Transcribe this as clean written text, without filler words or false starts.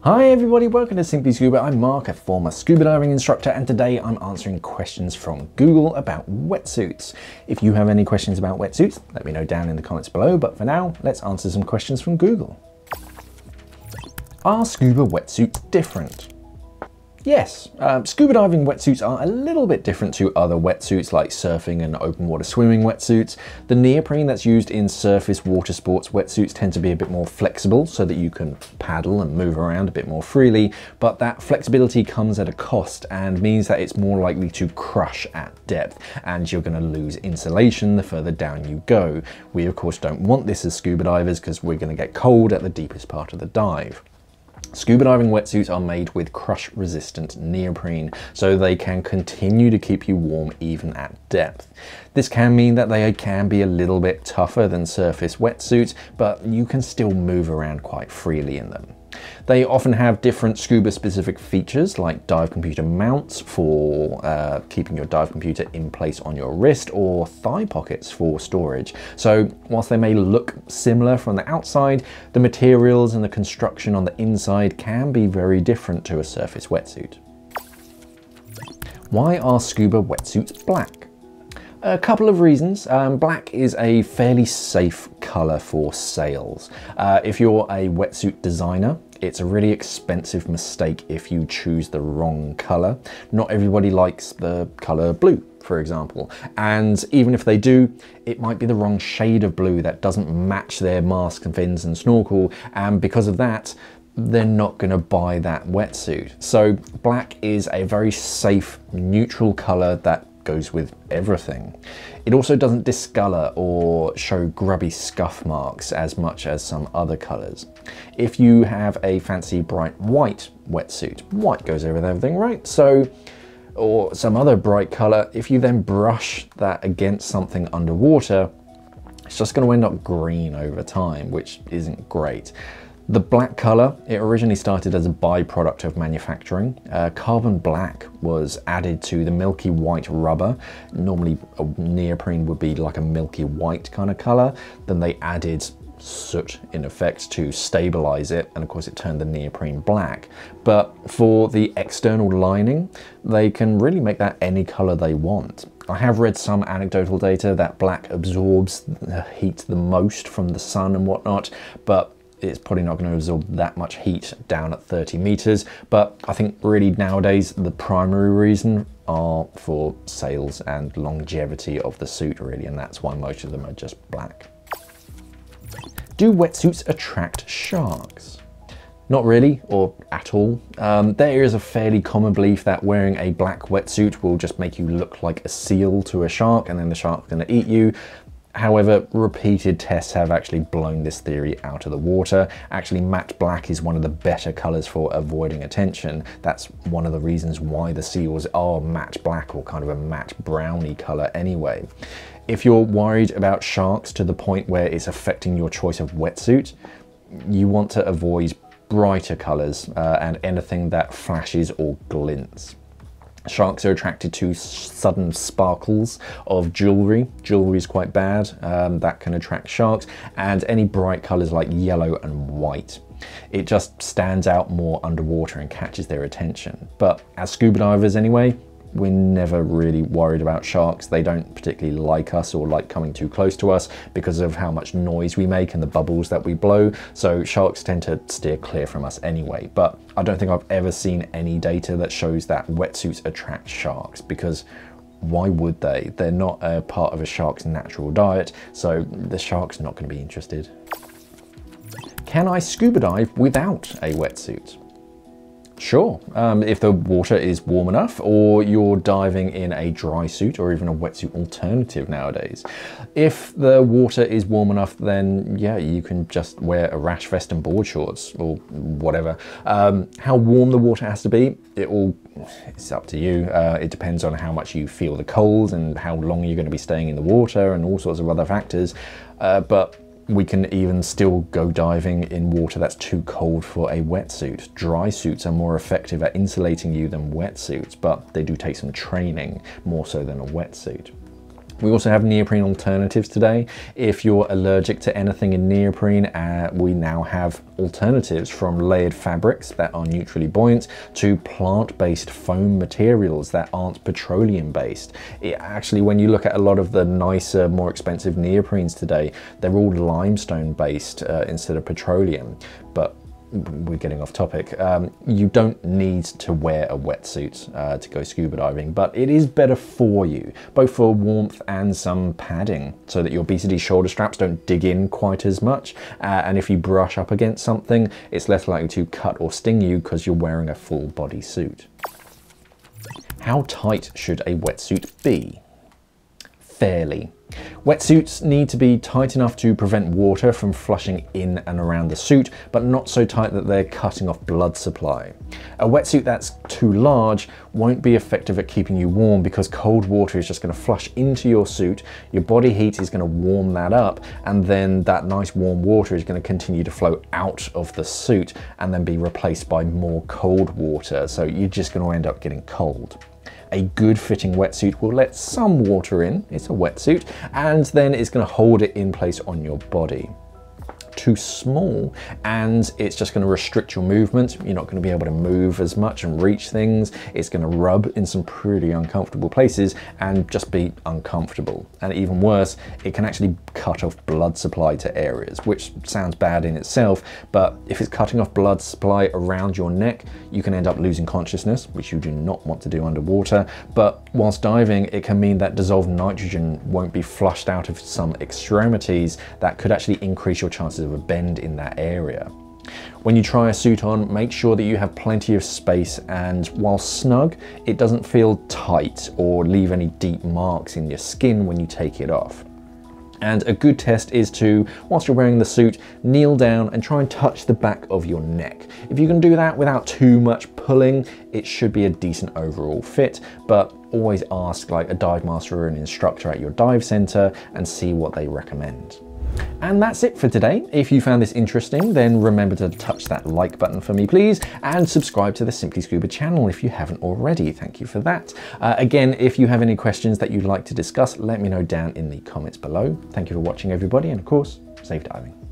Hi everybody, welcome to Simply Scuba. I'm Mark, a former scuba diving instructor, and today I'm answering questions from Google about wetsuits. If you have any questions about wetsuits, let me know down in the comments below, but for now, let's answer some questions from Google. Are scuba wetsuits different? Yes, scuba diving wetsuits are a little bit different to other wetsuits like surfing and open water swimming wetsuits. The neoprene that's used in surface water sports wetsuits tend to be a bit more flexible so that you can paddle and move around a bit more freely, but that flexibility comes at a cost and means that it's more likely to crush at depth and you're going to lose insulation the further down you go. We of course don't want this as scuba divers because we're going to get cold at the deepest part of the dive. Scuba diving wetsuits are made with crush-resistant neoprene, so they can continue to keep you warm even at depth. This can mean that they can be a little bit tougher than surface wetsuits, but you can still move around quite freely in them. They often have different scuba-specific features like dive computer mounts for keeping your dive computer in place on your wrist, or thigh pockets for storage. So whilst they may look similar from the outside, the materials and the construction on the inside can be very different to a surface wetsuit. Why are scuba wetsuits black? A couple of reasons. Black is a fairly safe colour for sails. If you're a wetsuit designer, it's a really expensive mistake if you choose the wrong colour. Not everybody likes the colour blue, for example, and even if they do, it might be the wrong shade of blue that doesn't match their mask and fins and snorkel, and because of that, they're not going to buy that wetsuit. So black is a very safe, neutral colour that goes with everything. It also doesn't discolor or show grubby scuff marks as much as some other colors. If you have a fancy bright white wetsuit, white goes over with everything, right? So, or some other bright color, if you then brush that against something underwater, it's just going to end up green over time, which isn't great. The black color, it originally started as a byproduct of manufacturing. Carbon black was added to the milky white rubber. Normally a neoprene would be like a milky white kind of color. Then they added soot in effect to stabilize it, and of course it turned the neoprene black. But for the external lining, they can really make that any color they want. I have read some anecdotal data that black absorbs the heat the most from the sun and whatnot, but it's probably not going to absorb that much heat down at 30 meters. But I think really nowadays the primary reason are for sails and longevity of the suit really, and that's why most of them are just black. Do wetsuits attract sharks? Not really, or at all. There is a fairly common belief that wearing a black wetsuit will just make you look like a seal to a shark and then the shark's going to eat you. However, repeated tests have actually blown this theory out of the water. Actually, matte black is one of the better colors for avoiding attention. That's one of the reasons why the seals are matte black, or kind of a matte browny color anyway. If you're worried about sharks to the point where it's affecting your choice of wetsuit, you want to avoid brighter colors and anything that flashes or glints. Sharks are attracted to sudden sparkles of jewelry. Jewelry is quite bad, that can attract sharks, and any bright colors like yellow and white. It just stands out more underwater and catches their attention. But as scuba divers anyway, we're never really worried about sharks. They don't particularly like us or like coming too close to us because of how much noise we make and the bubbles that we blow. So sharks tend to steer clear from us anyway. But I don't think I've ever seen any data that shows that wetsuits attract sharks, because why would they? They're not a part of a shark's natural diet, so the shark's not going to be interested. Can I scuba dive without a wetsuit? Sure, if the water is warm enough, or you're diving in a dry suit or even a wetsuit alternative nowadays. If the water is warm enough, then yeah, you can just wear a rash vest and board shorts or whatever. How warm the water has to be, it's up to you. It depends on how much you feel the cold and how long you're going to be staying in the water and all sorts of other factors. But we can even still go diving in water that's too cold for a wetsuit. Dry suits are more effective at insulating you than wetsuits, but they do take some training, more so than a wetsuit. We also have neoprene alternatives today. If you're allergic to anything in neoprene, we now have alternatives from layered fabrics that are neutrally buoyant to plant-based foam materials that aren't petroleum-based. Actually, when you look at a lot of the nicer, more expensive neoprenes today, they're all limestone-based instead of petroleum. But we're getting off topic. You don't need to wear a wetsuit to go scuba diving, but it is better for you, both for warmth and some padding, so that your BCD shoulder straps don't dig in quite as much. And if you brush up against something, it's less likely to cut or sting you because you're wearing a full body suit. How tight should a wetsuit be? Fairly. Wetsuits need to be tight enough to prevent water from flushing in and around the suit, but not so tight that they're cutting off blood supply. A wetsuit that's too large won't be effective at keeping you warm because cold water is just going to flush into your suit, your body heat is going to warm that up, and then that nice warm water is going to continue to flow out of the suit and then be replaced by more cold water, so you're just going to end up getting cold. A good fitting wetsuit will let some water in, it's a wetsuit, and then it's going to hold it in place on your body. Too small and it's just going to restrict your movement. You're not going to be able to move as much and reach things. It's going to rub in some pretty uncomfortable places and just be uncomfortable. And even worse, it can actually cut off blood supply to areas, which sounds bad in itself, but if it's cutting off blood supply around your neck, you can end up losing consciousness, which you do not want to do underwater. But whilst diving, it can mean that dissolved nitrogen won't be flushed out of some extremities that could actually increase your chances of a bend in that area. When you try a suit on, make sure that you have plenty of space, and while snug, it doesn't feel tight or leave any deep marks in your skin when you take it off. And a good test is to, whilst you're wearing the suit, kneel down and try and touch the back of your neck. If you can do that without too much pulling, it should be a decent overall fit, but always ask like a dive master or an instructor at your dive center and see what they recommend. And that's it for today. If you found this interesting, then remember to touch that like button for me, please, and subscribe to the Simply Scuba channel if you haven't already. Thank you for that. Again, if you have any questions that you'd like to discuss, let me know down in the comments below. Thank you for watching, everybody, and of course, safe diving.